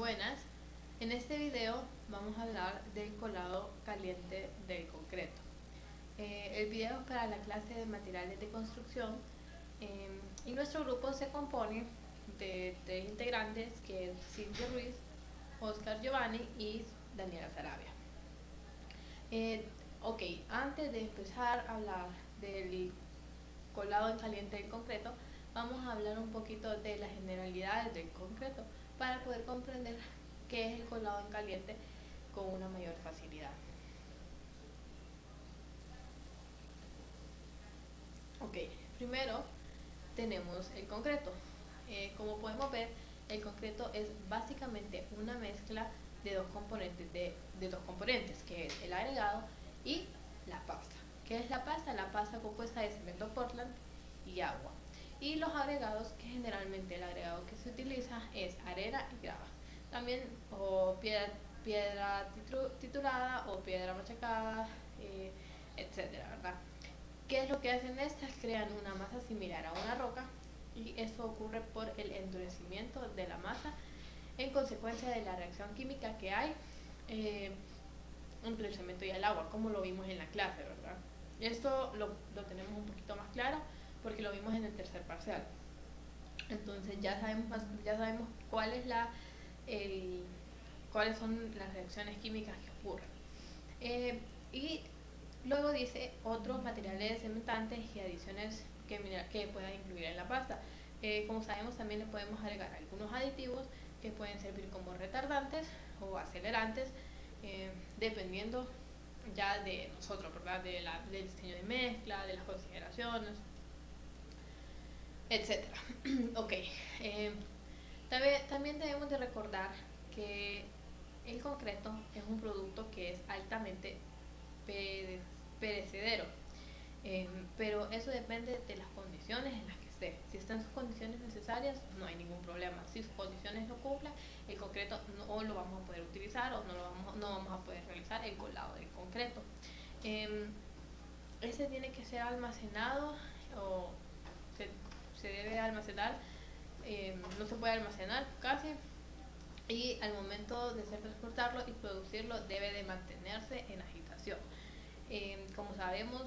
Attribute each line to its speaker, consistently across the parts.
Speaker 1: Buenas, en este video vamos a hablar del colado caliente del concreto. El video es para la clase de materiales de construcción y nuestro grupo se compone de tres integrantes que es Cintia Ruiz, Oscar Giovanni y Daniela Sarabia. Ok, antes de empezar a hablar del colado en caliente del concreto, vamos a hablar un poquito de las generalidades del concreto para poder comprender qué es el colado en caliente con una mayor facilidad. Ok, primero tenemos el concreto. Como podemos ver, el concreto es básicamente una mezcla de dos componentes, que es el agregado y la pasta. ¿Qué es la pasta? La pasta compuesta de cemento Portland y agua. Y los agregados, que generalmente el agregado que se utiliza es arena y grava. También o piedra triturada o piedra machacada, etcétera, ¿verdad? ¿Qué es lo que hacen estas? Crean una masa similar a una roca y esto ocurre por el endurecimiento de la masa en consecuencia de la reacción química que hay eh, entre el cemento y el agua, como lo vimos en la clase, ¿verdad? Esto lo tenemos un poquito más claro porque lo vimos en el tercer parcial. Entonces ya sabemos cuáles son las reacciones químicas que ocurren. Y luego dice otros materiales cementantes y adiciones que puedan incluir en la pasta. Como sabemos, también le podemos agregar algunos aditivos que pueden servir como retardantes o acelerantes, dependiendo ya de nosotros, ¿verdad? Del diseño de mezcla, de las consideraciones, etcétera. Ok, también debemos de recordar que el concreto es un producto que es altamente perecedero, pero eso depende de las condiciones en las que esté. Si está en sus condiciones necesarias, no hay ningún problema. Si sus condiciones no cumplan, el concreto no lo vamos a poder utilizar o no vamos a poder realizar el colado del concreto. Ese tiene que ser almacenado o se debe almacenar, no se puede almacenar casi, y al momento de ser transportarlo y producirlo debe de mantenerse en agitación. Como sabemos,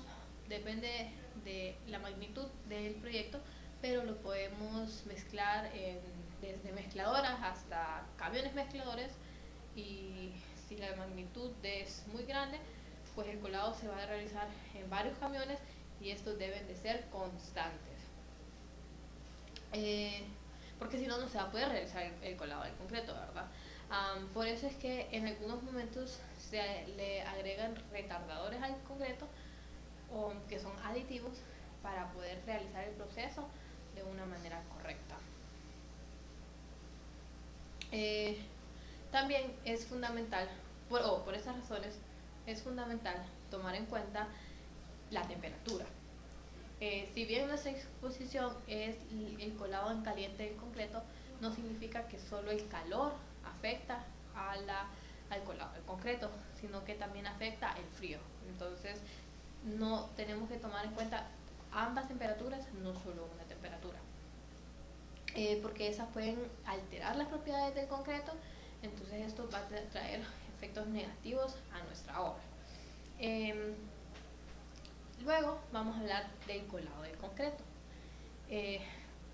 Speaker 1: depende de la magnitud del proyecto, pero lo podemos mezclar desde mezcladoras hasta camiones mezcladores, y si la magnitud es muy grande, pues el colado se va a realizar en varios camiones y estos deben de ser constantes. Porque si no, no se va a poder realizar el colado del concreto, ¿verdad? Por eso es que en algunos momentos se le agregan retardadores al concreto, o que son aditivos, para poder realizar el proceso de una manera correcta. También es fundamental, por esas razones, es fundamental tomar en cuenta la temperatura. Si bien nuestra exposición es el colado en caliente del concreto, no significa que solo el calor afecta al colado del concreto, sino que también afecta el frío. Entonces, no tenemos que tomar en cuenta ambas temperaturas, no solo una temperatura, porque esas pueden alterar las propiedades del concreto. Entonces esto va a traer efectos negativos a nuestra obra. Luego vamos a hablar del colado del concreto.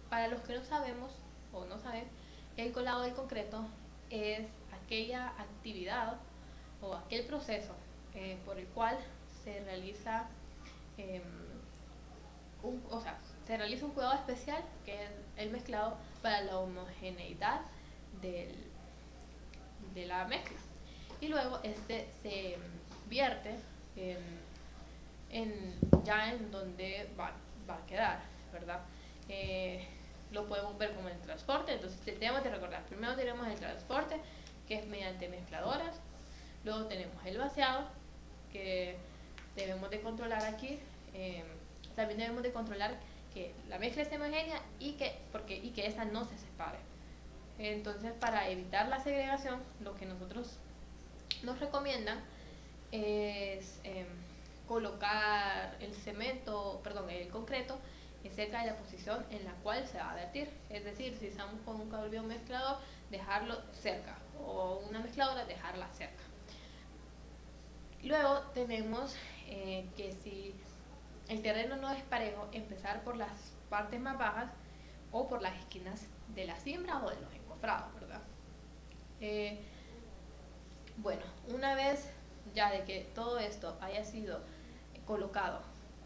Speaker 1: Para los que no sabemos o no saben, el colado del concreto es aquella actividad o aquel proceso por el cual se realiza se realiza un cuidado especial, que es el mezclado, para la homogeneidad de la mezcla. Y luego este se vierte ya en donde va a quedar, ¿verdad? Lo podemos ver como el transporte. Entonces tenemos que recordar, primero tenemos el transporte, que es mediante mezcladoras. Luego tenemos el vaciado, que debemos de controlar aquí. También debemos de controlar que la mezcla esté homogénea y que esta no se separe. Entonces, para evitar la segregación, lo que nosotros nos recomiendan es colocar el concreto cerca de la posición en la cual se va a vertir. Es decir, si estamos con un cambio mezclador, dejarlo cerca o una mezcladora, dejarla cerca. Luego tenemos que si el terreno no es parejo, empezar por las partes más bajas o por las esquinas de la siembra o de los encofrados, ¿verdad? Bueno, una vez ya de que todo esto haya sido colocado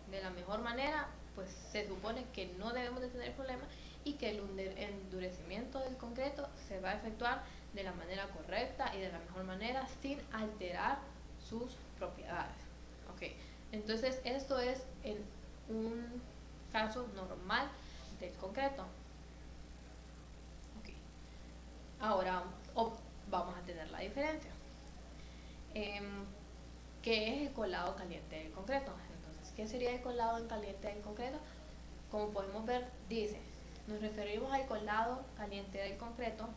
Speaker 1: de la mejor manera, pues se supone que no debemos de tener problemas y que el endurecimiento del concreto se va a efectuar de la manera correcta y de la mejor manera sin alterar sus propiedades. Okay. Entonces esto es en un caso normal del concreto. Okay. Ahora vamos a tener la diferencia. ¿Qué es el colado caliente del concreto? Entonces, ¿qué sería el colado en caliente del concreto? Como podemos ver, dice, nos referimos al colado caliente del concreto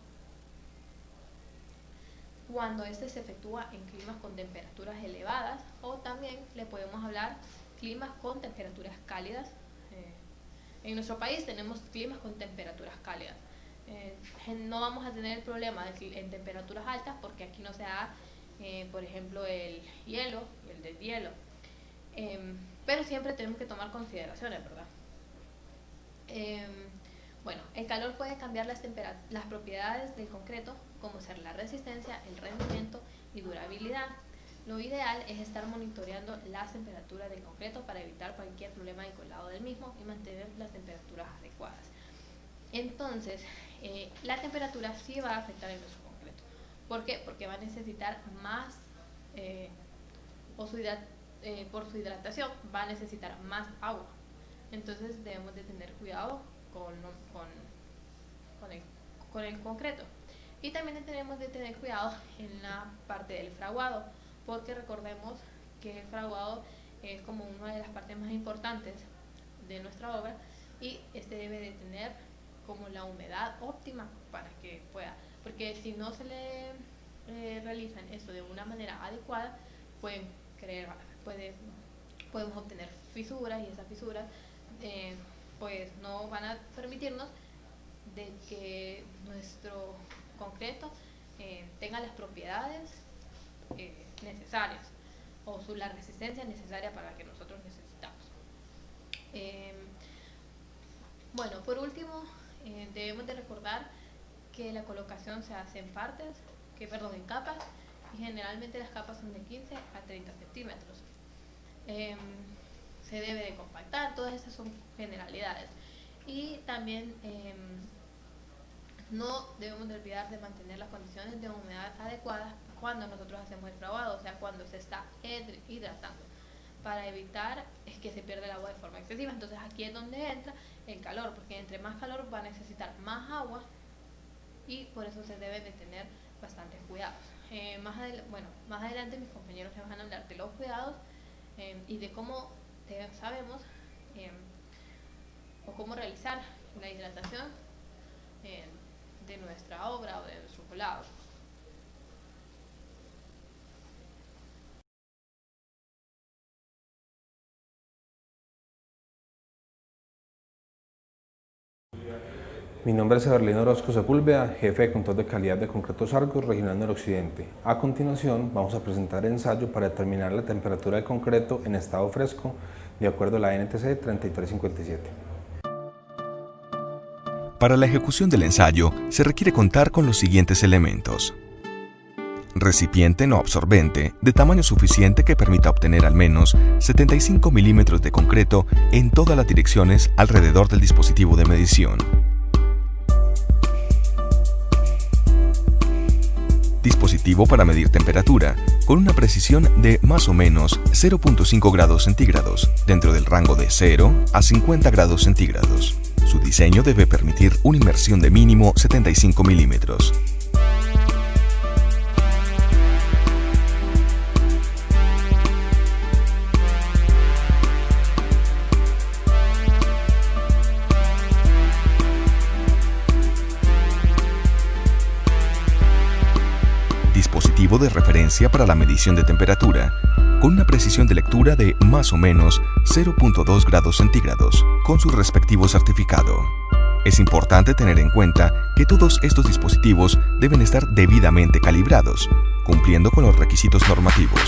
Speaker 1: cuando este se efectúa en climas con temperaturas elevadas, o también le podemos hablar climas con temperaturas cálidas. En nuestro país tenemos climas con temperaturas cálidas. No vamos a tener el problema en temperaturas altas porque aquí no se da, por ejemplo, el hielo y el deshielo. Pero siempre tenemos que tomar consideraciones, ¿verdad? Bueno, el calor puede cambiar las propiedades del concreto, como ser la resistencia, el rendimiento y durabilidad. Lo ideal es estar monitoreando las temperaturas del concreto para evitar cualquier problema de colado del mismo y mantener las temperaturas adecuadas. Entonces, la temperatura sí va a afectar en nuestro concreto. ¿Por qué? Porque va a necesitar más, por su hidratación, va a necesitar más agua. Entonces debemos de tener cuidado con el concreto. Y también tenemos de tener cuidado en la parte del fraguado, porque recordemos que el fraguado es como una de las partes más importantes de nuestra obra y este debe de tener como la humedad óptima para que pueda, porque si no se le realizan esto de una manera adecuada, podemos obtener fisuras, y esas fisuras pues no van a permitirnos de que nuestro concreto tenga las propiedades necesarias o la resistencia necesaria para la que nosotros necesitamos. Bueno, por último, debemos de recordar que la colocación se hace en capas, y generalmente las capas son de 15 a 30 centímetros. Se debe de compactar, todas esas son generalidades. Y también no debemos de olvidar de mantener las condiciones de humedad adecuadas cuando nosotros hacemos el fraguado, o sea, cuando se está hidratando, para evitar que se pierda el agua de forma excesiva. Entonces aquí es donde entra el calor, porque entre más calor va a necesitar más agua y por eso se debe de tener bastantes cuidados. Más adelante mis compañeros les van a hablar de los cuidados y de cómo sabemos o cómo realizar la hidratación de nuestra obra o de nuestro colado.
Speaker 2: Mi nombre es Eberlino Orozco Sepúlveda, jefe de control de calidad de Concretos Argos Regional Noroccidente. A continuación vamos a presentar el ensayo para determinar la temperatura del concreto en estado fresco de acuerdo a la NTC 3357.
Speaker 3: Para la ejecución del ensayo se requiere contar con los siguientes elementos: recipiente no absorbente de tamaño suficiente que permita obtener al menos 75 milímetros de concreto en todas las direcciones alrededor del dispositivo de medición. Dispositivo para medir temperatura, con una precisión de más o menos 0.5 grados centígrados, dentro del rango de 0 a 50 grados centígrados. Su diseño debe permitir una inmersión de mínimo 75 milímetros. Dispositivo de referencia para la medición de temperatura, con una precisión de lectura de más o menos 0.2 grados centígrados, con su respectivo certificado. Es importante tener en cuenta que todos estos dispositivos deben estar debidamente calibrados, cumpliendo con los requisitos normativos.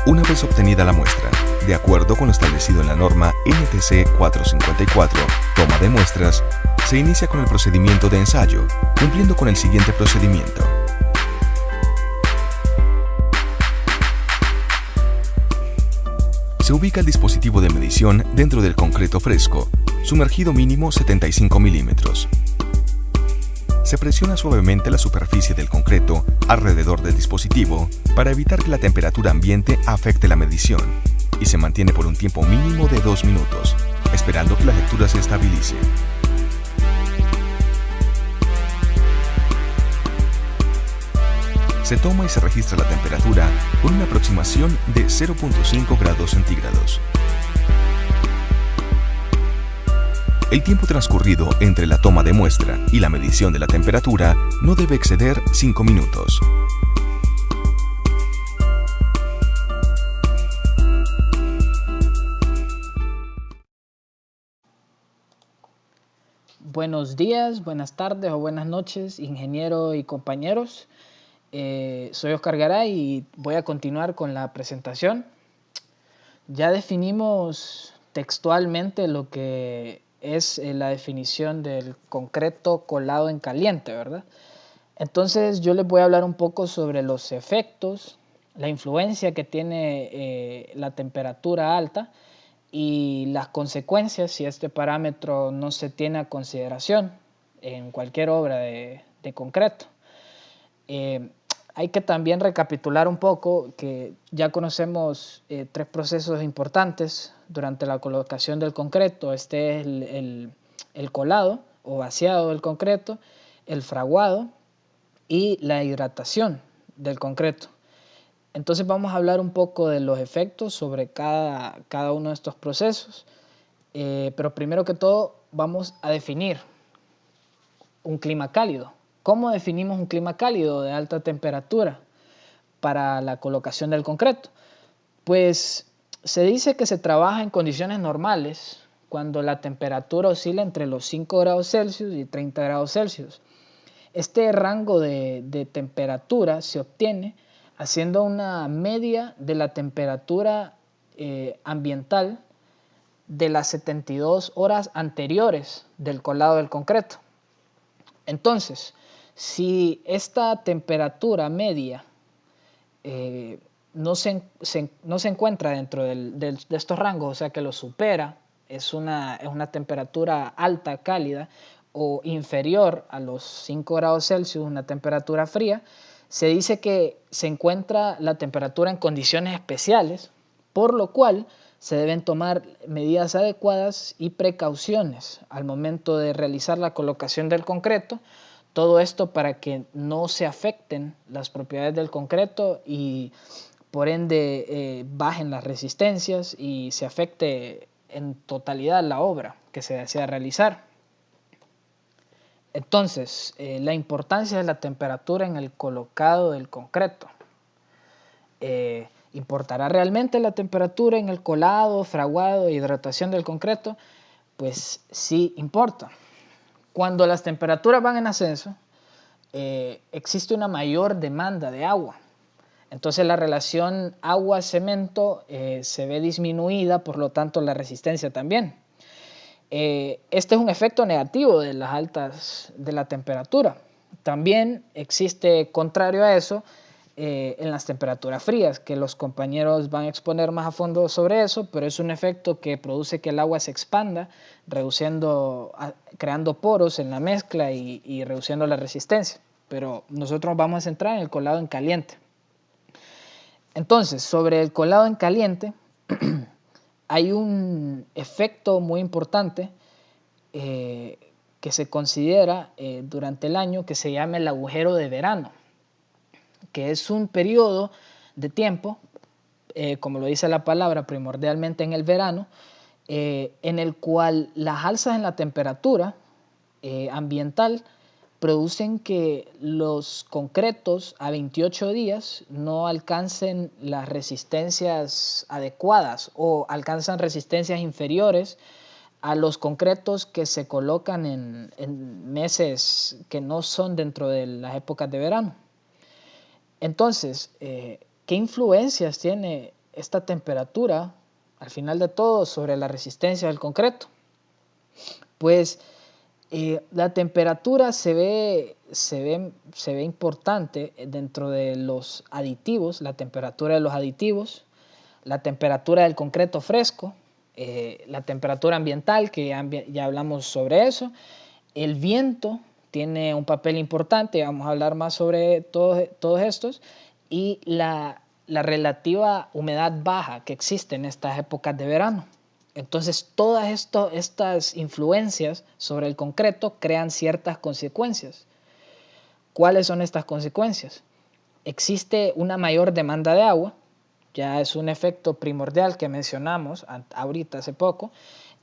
Speaker 3: Una vez obtenida la muestra, de acuerdo con lo establecido en la norma NTC 454, toma de muestras, se inicia con el procedimiento de ensayo, cumpliendo con el siguiente procedimiento. Se ubica el dispositivo de medición dentro del concreto fresco, sumergido mínimo 75 milímetros. Se presiona suavemente la superficie del concreto alrededor del dispositivo para evitar que la temperatura ambiente afecte la medición y se mantiene por un tiempo mínimo de 2 minutos, esperando que la lectura se estabilice. Se toma y se registra la temperatura con una aproximación de 0.5 grados centígrados. El tiempo transcurrido entre la toma de muestra y la medición de la temperatura no debe exceder 5 minutos.
Speaker 4: Buenos días, buenas tardes o buenas noches, ingeniero y compañeros. Soy Oscar Garay y voy a continuar con la presentación. Ya definimos textualmente lo que es la definición del concreto colado en caliente, ¿verdad? Entonces yo les voy a hablar un poco sobre los efectos, la influencia que tiene la temperatura alta y las consecuencias si este parámetro no se tiene a consideración en cualquier obra de concreto. Hay que también recapitular un poco que ya conocemos 3 procesos importantes durante la colocación del concreto. Este es el colado o vaciado del concreto, el fraguado y la hidratación del concreto. Entonces vamos a hablar un poco de los efectos sobre cada uno de estos procesos, pero primero que todo vamos a definir un clima cálido. ¿Cómo definimos un clima cálido de alta temperatura para la colocación del concreto? Pues se dice que se trabaja en condiciones normales cuando la temperatura oscila entre los 5 grados Celsius y 30 grados Celsius. Este rango de temperatura se obtiene haciendo una media de la temperatura ambiental de las 72 horas anteriores del colado del concreto. Entonces, si esta temperatura media no se encuentra dentro de estos rangos, o sea que lo supera, es una temperatura alta, cálida, o inferior a los 5 grados Celsius, una temperatura fría, se dice que se encuentra la temperatura en condiciones especiales, por lo cual se deben tomar medidas adecuadas y precauciones al momento de realizar la colocación del concreto. Todo esto para que no se afecten las propiedades del concreto y por ende bajen las resistencias y se afecte en totalidad la obra que se desea realizar. Entonces, la importancia de la temperatura en el colocado del concreto. ¿Importará realmente la temperatura en el colado, fraguado e hidratación del concreto? Pues sí importa. Cuando las temperaturas van en ascenso, existe una mayor demanda de agua. Entonces la relación agua-cemento se ve disminuida, por lo tanto la resistencia también. Este es un efecto negativo de las altas de la temperatura. También existe, contrario a eso, en las temperaturas frías, que los compañeros van a exponer más a fondo sobre eso, pero es un efecto que produce que el agua se expanda, creando poros en la mezcla y reduciendo la resistencia. Pero nosotros vamos a centrar en el colado en caliente. Entonces, sobre el colado en caliente, hay un efecto muy importante que se considera durante el año que se llama el agujero de verano, que es un periodo de tiempo, como lo dice la palabra, primordialmente en el verano, en el cual las alzas en la temperatura ambiental producen que los concretos a 28 días no alcancen las resistencias adecuadas o alcanzan resistencias inferiores a los concretos que se colocan en meses que no son dentro de las épocas de verano. Entonces, ¿qué influencias tiene esta temperatura al final de todo sobre la resistencia del concreto? Pues la temperatura se ve importante dentro de los aditivos, la temperatura de los aditivos, la temperatura del concreto fresco, la temperatura ambiental, que ya hablamos sobre eso. El viento tiene un papel importante, vamos a hablar más sobre todos estos, y la relativa humedad baja que existe en estas épocas de verano. Entonces, todas estas influencias sobre el concreto crean ciertas consecuencias. ¿Cuáles son estas consecuencias? Existe una mayor demanda de agua, ya es un efecto primordial que mencionamos ahorita hace poco,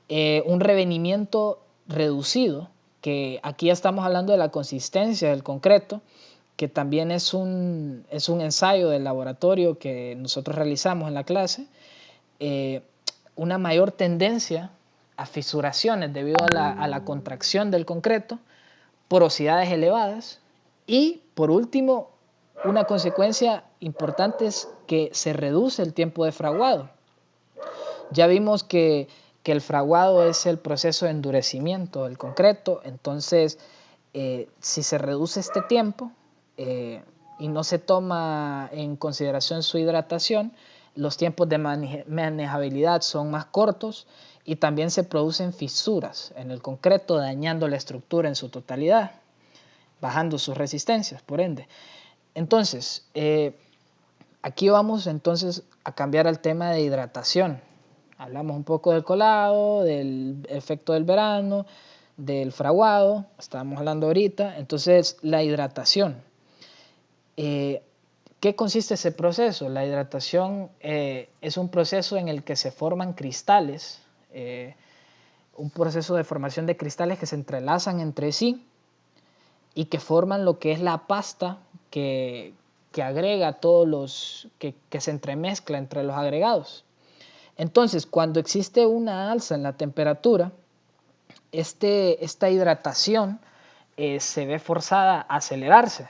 Speaker 4: un revenimiento reducido, que aquí ya estamos hablando de la consistencia del concreto, que también es un ensayo del laboratorio que nosotros realizamos en la clase, una mayor tendencia a fisuraciones debido a la contracción del concreto, porosidades elevadas y, por último, una consecuencia importante es que se reduce el tiempo de fraguado. Ya vimos que el fraguado es el proceso de endurecimiento del concreto, entonces si se reduce este tiempo y no se toma en consideración su hidratación, los tiempos de manejabilidad son más cortos y también se producen fisuras en el concreto, dañando la estructura en su totalidad, bajando sus resistencias, por ende. Entonces, aquí vamos entonces a cambiar al tema de hidratación. Hablamos un poco del colado, del efecto del verano, del fraguado, estábamos hablando ahorita. Entonces, la hidratación. ¿Qué consiste ese proceso? La hidratación es un proceso en el que se forman cristales, un proceso de formación de cristales que se entrelazan entre sí y que forman lo que es la pasta que agrega todos los, que se entremezcla entre los agregados. Entonces, cuando existe una alza en la temperatura, esta hidratación se ve forzada a acelerarse.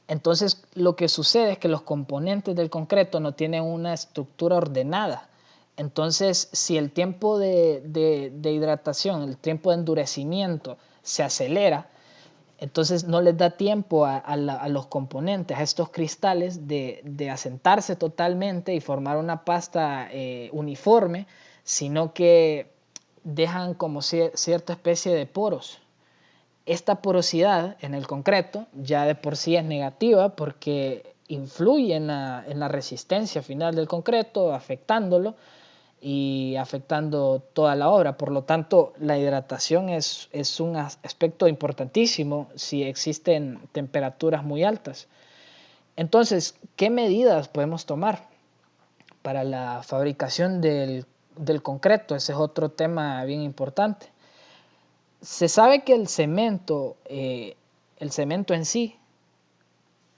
Speaker 4: Entonces, lo que sucede es que los componentes del concreto no tienen una estructura ordenada. Entonces, si el tiempo de hidratación, el tiempo de endurecimiento se acelera, entonces no les da tiempo a los componentes, a estos cristales, de asentarse totalmente y formar una pasta uniforme, sino que dejan como cierta especie de poros. Esta porosidad en el concreto ya de por sí es negativa porque influye en la resistencia final del concreto, afectándolo y afectando toda la obra. Por lo tanto, la hidratación es un aspecto importantísimo si existen temperaturas muy altas. Entonces, ¿qué medidas podemos tomar para la fabricación del concreto? Ese es otro tema bien importante. Se sabe que el cemento en sí,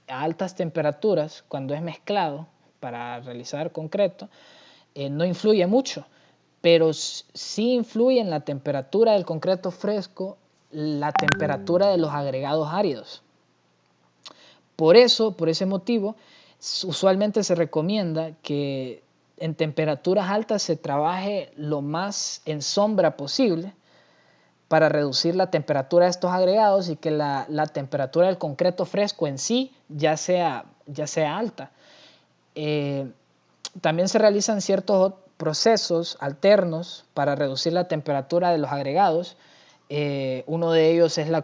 Speaker 4: a altas temperaturas, cuando es mezclado para realizar concreto, no influye mucho, pero sí influye en la temperatura del concreto fresco la temperatura de los agregados áridos. Por ese motivo, usualmente se recomienda que en temperaturas altas se trabaje lo más en sombra posible para reducir la temperatura de estos agregados y que la temperatura del concreto fresco en sí ya sea alta. También se realizan ciertos procesos alternos para reducir la temperatura de los agregados. Uno de ellos es la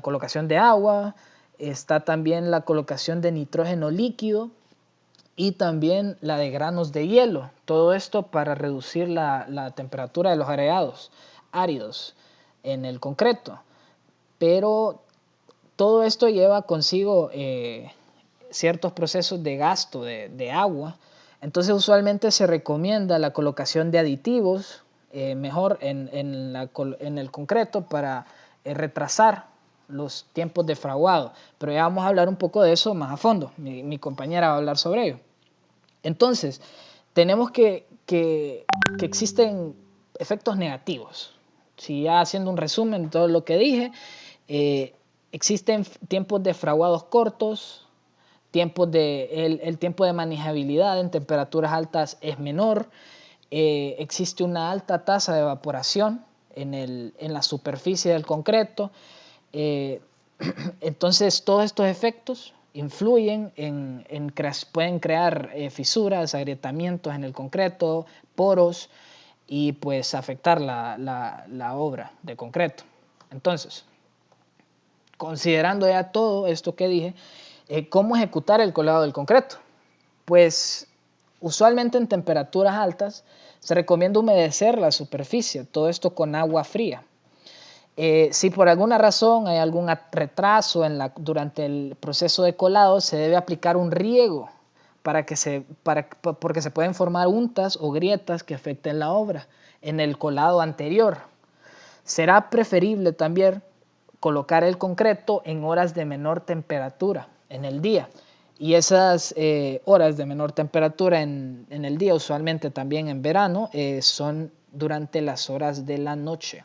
Speaker 4: colocación de agua, está también la colocación de nitrógeno líquido y también la de granos de hielo. Todo esto para reducir la temperatura de los agregados áridos en el concreto. Pero todo esto lleva consigo ciertos procesos de gasto de agua. Entonces usualmente se recomienda la colocación de aditivos mejor en el concreto para retrasar los tiempos de fraguado. Pero ya vamos a hablar un poco de eso más a fondo. Mi compañera va a hablar sobre ello. Entonces, tenemos que existen efectos negativos. Si ya haciendo un resumen de todo lo que dije, existen tiempos de fraguados cortos, el tiempo de manejabilidad en temperaturas altas es menor, existe una alta tasa de evaporación en la superficie del concreto. Entonces todos estos efectos influyen pueden crear fisuras, agrietamientos en el concreto, poros, y pues afectar la obra de concreto. Entonces, considerando ya todo esto que dije, ¿cómo ejecutar el colado del concreto? Pues usualmente en temperaturas altas se recomienda humedecer la superficie, todo esto con agua fría. Si por alguna razón hay algún retraso durante el proceso de colado, se debe aplicar un riego porque se pueden formar untas o grietas que afecten la obra en el colado anterior. Será preferible también colocar el concreto en horas de menor temperatura en el día. Y esas horas de menor temperatura en el día, usualmente también en verano, son durante las horas de la noche.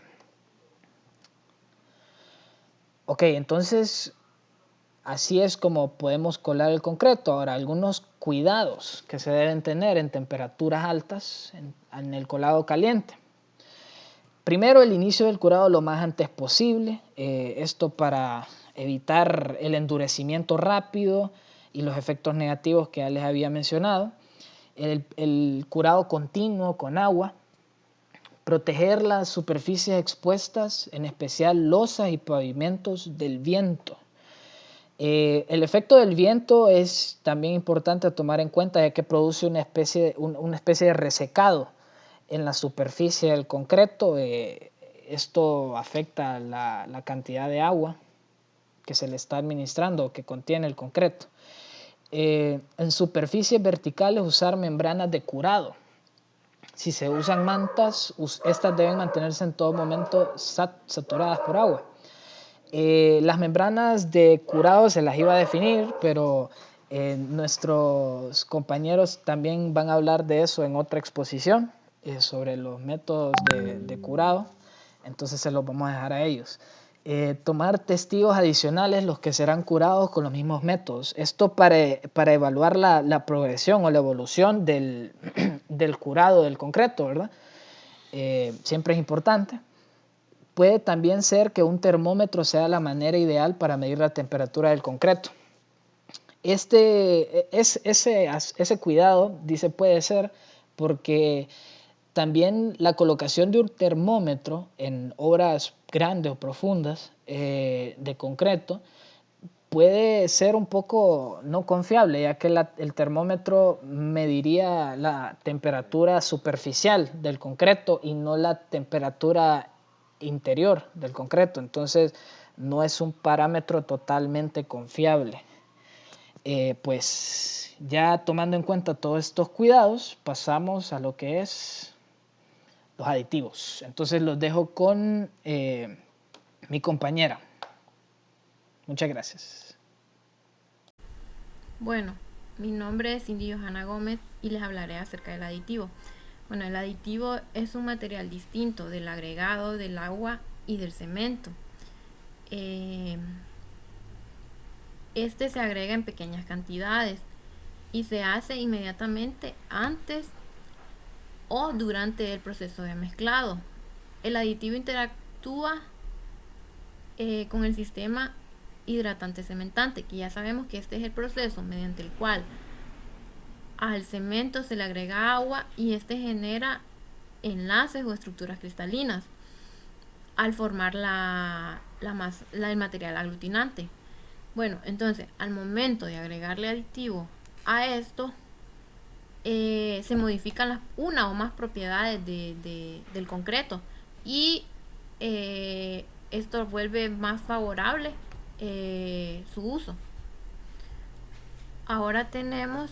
Speaker 4: Ok, entonces así es como podemos colar el concreto. Ahora, algunos cuidados que se deben tener en temperaturas altas en el colado caliente. Primero, el inicio del curado lo más antes posible. Esto para evitar el endurecimiento rápido y los efectos negativos que ya les había mencionado. El curado continuo con agua. Proteger las superficies expuestas, en especial losas y pavimentos del viento. El efecto del viento es también importante tomar en cuenta, ya que produce una especie de resecado en la superficie del concreto. Esto afecta la cantidad de agua que se le está administrando o que contiene el concreto. En superficies verticales, usar membranas de curado. Si se usan mantas, estas deben mantenerse en todo momento saturadas por agua. Las membranas de curado se las iba a definir, pero nuestros compañeros también van a hablar de eso en otra exposición, sobre los métodos de curado. Entonces se los vamos a dejar a ellos. Tomar testigos adicionales, los que serán curados con los mismos métodos. Esto para evaluar la progresión o la evolución del curado del concreto, ¿verdad? Siempre es importante. Puede también ser que un termómetro sea la manera ideal para medir la temperatura del concreto. Ese cuidado, dice, puede ser porque también la colocación de un termómetro en obras grandes o profundas de concreto puede ser un poco no confiable, ya que el termómetro mediría la temperatura superficial del concreto y no la temperatura interior del concreto. Entonces no es un parámetro totalmente confiable. Pues ya tomando en cuenta todos estos cuidados, pasamos a lo que es los aditivos. Entonces los dejo con mi compañera. Muchas gracias.
Speaker 5: Bueno, mi nombre es Cindy Johanna Gómez y les hablaré acerca del aditivo. Bueno, el aditivo es un material distinto del agregado del agua y del cemento. Este se agrega en pequeñas cantidades y se hace inmediatamente antes o durante el proceso de mezclado. El aditivo interactúa con el sistema hidratante cementante, que ya sabemos que este es el proceso mediante el cual al cemento se le agrega agua y este genera enlaces o estructuras cristalinas al formar el material aglutinante. Bueno, entonces al momento de agregarle aditivo a esto, se modifican una o más propiedades del concreto y esto vuelve más favorable su uso. Ahora tenemos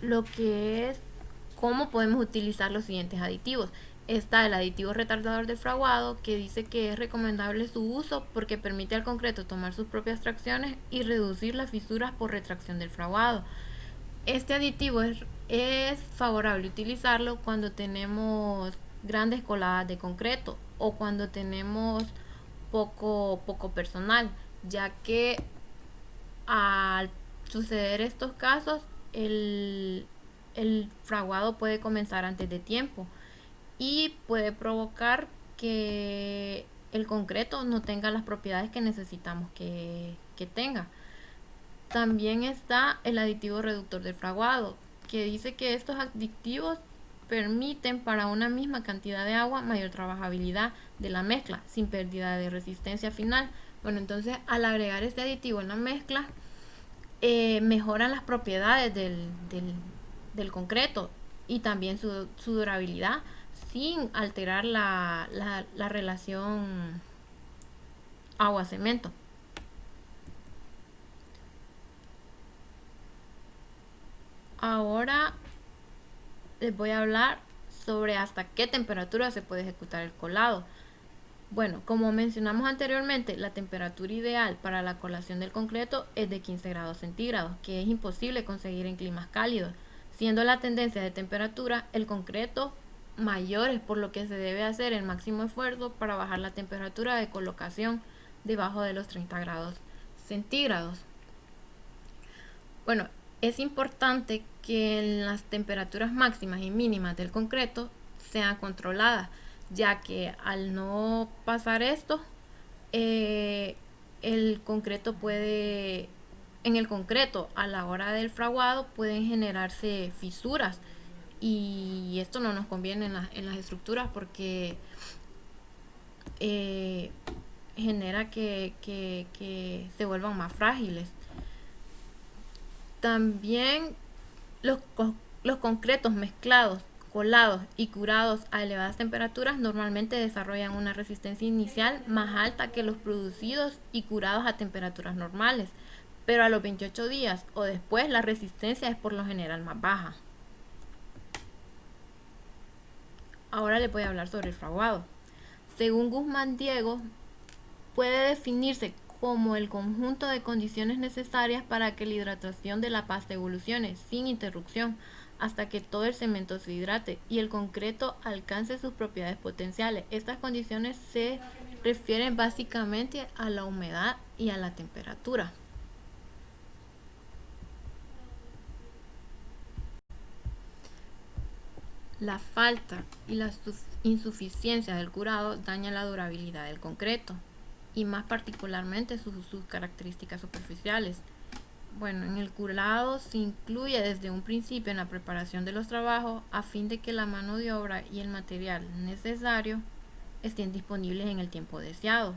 Speaker 5: lo que es cómo podemos utilizar los siguientes aditivos. Está el aditivo retardador de fraguado, que dice que es recomendable su uso porque permite al concreto tomar sus propias tracciones y reducir las fisuras por retracción del fraguado. Este aditivo es favorable utilizarlo cuando tenemos grandes coladas de concreto o cuando tenemos poco personal, ya que al suceder estos casos el fraguado puede comenzar antes de tiempo y puede provocar que el concreto no tenga las propiedades que necesitamos que tenga. También está el aditivo reductor del fraguado, que dice que estos aditivos permiten para una misma cantidad de agua mayor trabajabilidad de la mezcla sin pérdida de resistencia final. Bueno, entonces al agregar este aditivo en la mezcla mejoran las propiedades del concreto y también su durabilidad sin alterar la relación agua-cemento. Ahora les voy a hablar sobre hasta qué temperatura se puede ejecutar el colado. Bueno, como mencionamos anteriormente, la temperatura ideal para la colación del concreto es de 15 grados centígrados, que es imposible conseguir en climas cálidos, siendo la tendencia de temperatura el concreto mayores, por lo que se debe hacer el máximo esfuerzo para bajar la temperatura de colocación debajo de los 30 grados centígrados. Bueno, es importante que las temperaturas máximas y mínimas del concreto sean controladas, ya que al no pasar esto, el concreto en el concreto a la hora del fraguado pueden generarse fisuras y esto no nos conviene en las estructuras porque genera que se vuelvan más frágiles. También los concretos mezclados, colados y curados a elevadas temperaturas normalmente desarrollan una resistencia inicial más alta que los producidos y curados a temperaturas normales, pero a los 28 días o después la resistencia es por lo general más baja. Ahora les voy a hablar sobre el fraguado. Según Guzmán Diego, puede definirse como el conjunto de condiciones necesarias para que la hidratación de la pasta evolucione sin interrupción hasta que todo el cemento se hidrate y el concreto alcance sus propiedades potenciales. Estas condiciones se refieren básicamente a la humedad y a la temperatura. La falta y la insuficiencia del curado daña la durabilidad del concreto y más particularmente sus características superficiales. Bueno, en el curado se incluye desde un principio en la preparación de los trabajos a fin de que la mano de obra y el material necesario estén disponibles en el tiempo deseado,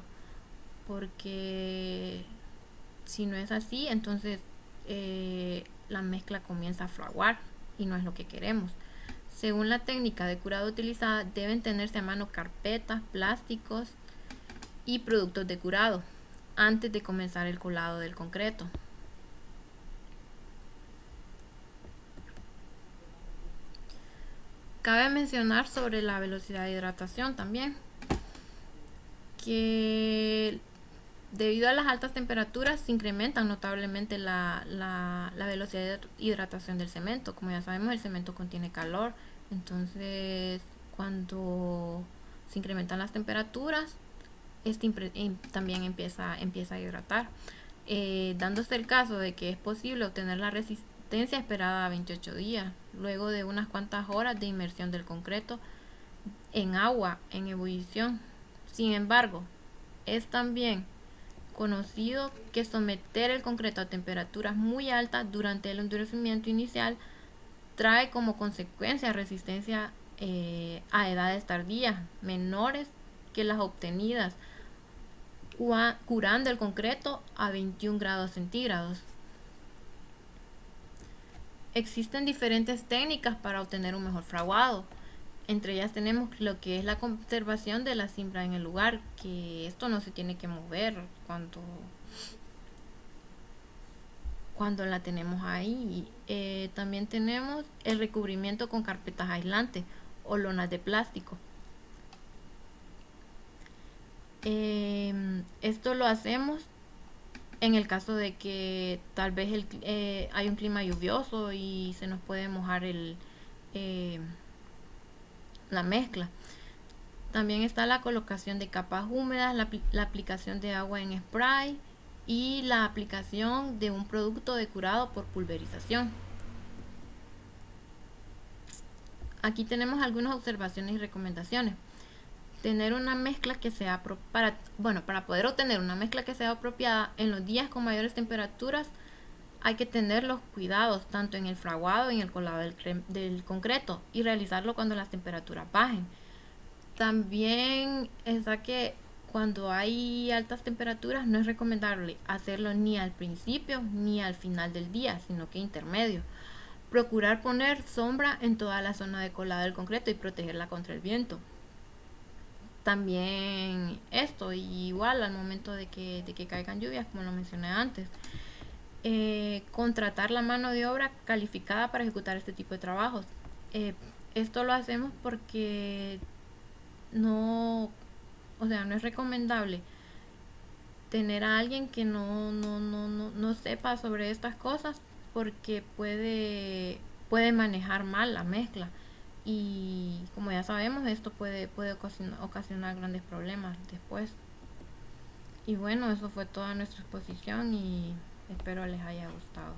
Speaker 5: porque si no es así, entonces la mezcla comienza a fraguar y no es lo que queremos. Según la técnica de curado utilizada, deben tenerse a mano carpetas, plásticos y productos de curado antes de comenzar el colado del concreto. Cabe mencionar sobre la velocidad de hidratación también, que debido a las altas temperaturas se incrementa notablemente la velocidad de hidratación del cemento. Como ya sabemos, el cemento contiene calor, entonces cuando se incrementan las temperaturas, también empieza a hidratar, dándose el caso de que es posible obtener la resistencia esperada a 28 días, luego de unas cuantas horas de inmersión del concreto en agua en ebullición. Sin embargo, es también conocido que someter el concreto a temperaturas muy altas durante el endurecimiento inicial trae como consecuencia resistencia a edades tardías menores que las obtenidas curando el concreto a 21 grados centígrados. Existen diferentes técnicas para obtener un mejor fraguado. Entre ellas tenemos lo que es la conservación de la cimbra en el lugar, que esto no se tiene que mover cuando la tenemos ahí. También tenemos el recubrimiento con carpetas aislantes o lonas de plástico. Esto lo hacemos en el caso de que tal vez hay un clima lluvioso y se nos puede mojar la mezcla. También está la colocación de capas húmedas, la aplicación de agua en spray y la aplicación de un producto de curado por pulverización. Aquí tenemos algunas observaciones y recomendaciones. Tener una mezcla que sea para poder obtener una mezcla que sea apropiada en los días con mayores temperaturas, hay que tener los cuidados tanto en el fraguado y en el colado del concreto y realizarlo cuando las temperaturas bajen. También está que cuando hay altas temperaturas no es recomendable hacerlo ni al principio ni al final del día, sino que intermedio. Procurar poner sombra en toda la zona de colado del concreto y protegerla contra el viento. También esto, igual al momento de que caigan lluvias, como lo mencioné antes, contratar la mano de obra calificada para ejecutar este tipo de trabajos. Esto lo hacemos porque no es recomendable tener a alguien que no sepa sobre estas cosas, porque puede manejar mal la mezcla. Y como ya sabemos, esto puede ocasionar grandes problemas después. Y bueno, eso fue toda nuestra exposición y espero les haya gustado.